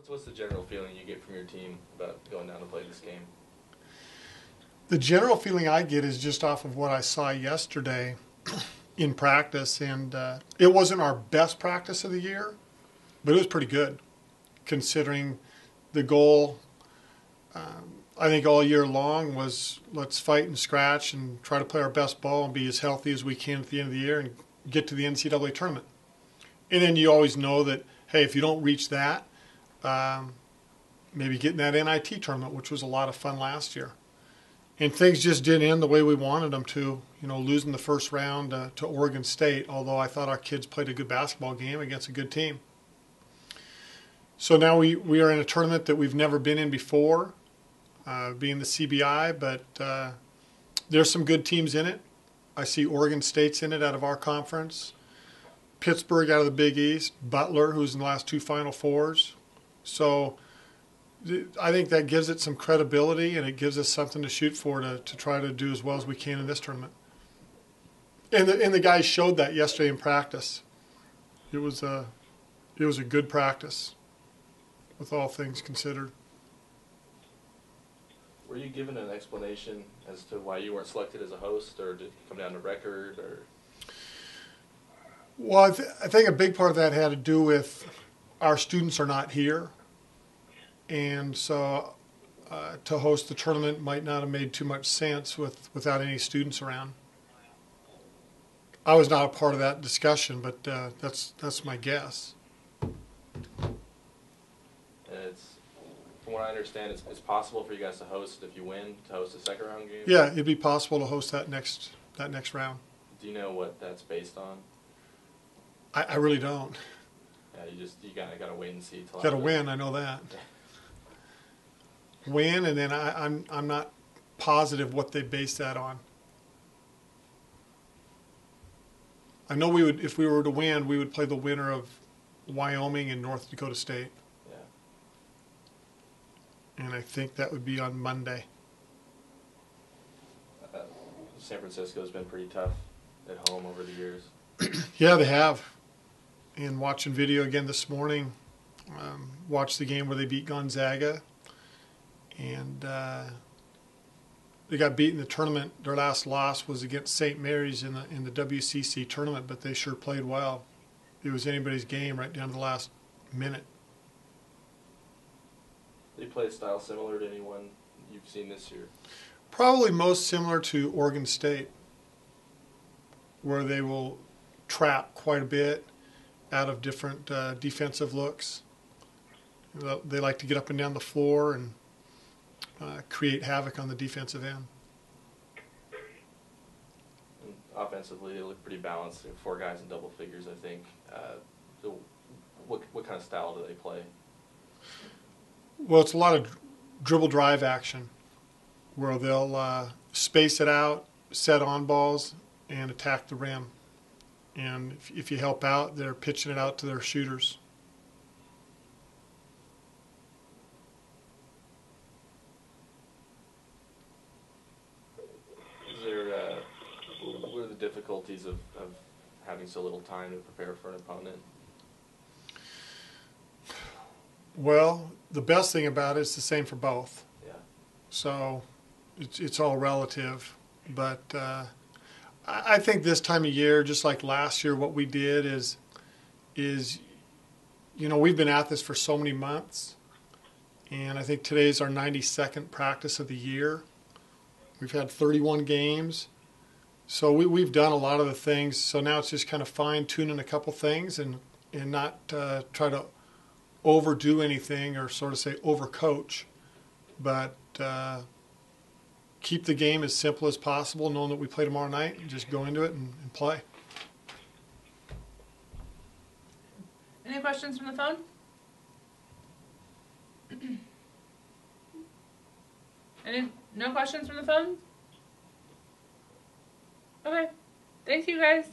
What's the general feeling you get from your team about going down to play this game? The general feeling I get is just off of what I saw yesterday in practice, and it wasn't our best practice of the year, but it was pretty good considering the goal. I think all year long was let's fight and scratch and try to play our best ball and be as healthy as we can at the end of the year and get to the NCAA tournament. And then you always know that, hey, if you don't reach that, maybe getting that NIT tournament, which was a lot of fun last year. And things just didn't end the way we wanted them to, losing the first round to Oregon State, although I thought our kids played a good basketball game against a good team. So now we are in a tournament that we've never been in before, being the CBI, but there's some good teams in it. I see Oregon State's in it out of our conference, Pittsburgh out of the Big East, Butler, who's in the last two Final Fours. So I think that gives it some credibility, and it gives us something to shoot for to try to do as well as we can in this tournament. And the guys showed that yesterday in practice. It was a good practice, with all things considered. Were you given an explanation as to why you weren't selected as a host, or did it come down to record? Or? Well, I think a big part of that had to do with our students are not here. And so to host the tournament might not have made too much sense without any students around. I was not a part of that discussion, but that's my guess. From what I understand, it's possible for you guys to host if you win, to host a second round game? Yeah, it'd be possible to host that next round. Do you know what that's based on? I really don't. Yeah, you gotta wait and see. Got to win, I know that. Win, and then I'm not positive what they base that on. I know if we were to win, we would play the winner of Wyoming and North Dakota State. And I think that would be on Monday. San Francisco's been pretty tough at home over the years. Yeah, they have. And watching video again this morning, watched the game where they beat Gonzaga. And they got beat in the tournament. Their last loss was against St. Mary's in the WCC tournament, but they sure played well. It was anybody's game right down to the last minute. They play a style similar to anyone you've seen this year? Probably most similar to Oregon State, where they will trap quite a bit out of different defensive looks. They like to get up and down the floor and create havoc on the defensive end. And offensively, they look pretty balanced. 4 guys in double figures, I think. So what kind of style do they play? Well, it's a lot of dribble drive action where they'll space it out, set on balls, and attack the rim. And if you help out, they're pitching it out to their shooters. What are the difficulties of having so little time to prepare for an opponent? Well, the best thing about it is the same for both. Yeah. So it's all relative. But I think this time of year, just like last year, what we did is we've been at this for so many months. And I think today's our 92nd practice of the year. We've had 31 games. So we've done a lot of the things. So now it's just kind of fine-tuning a couple things and not try to overdo anything or sort of say overcoach, but keep the game as simple as possible, knowing that we play tomorrow night, and just go into it and play. Any questions from the phone? No questions from the phone? Okay. Thank you, guys.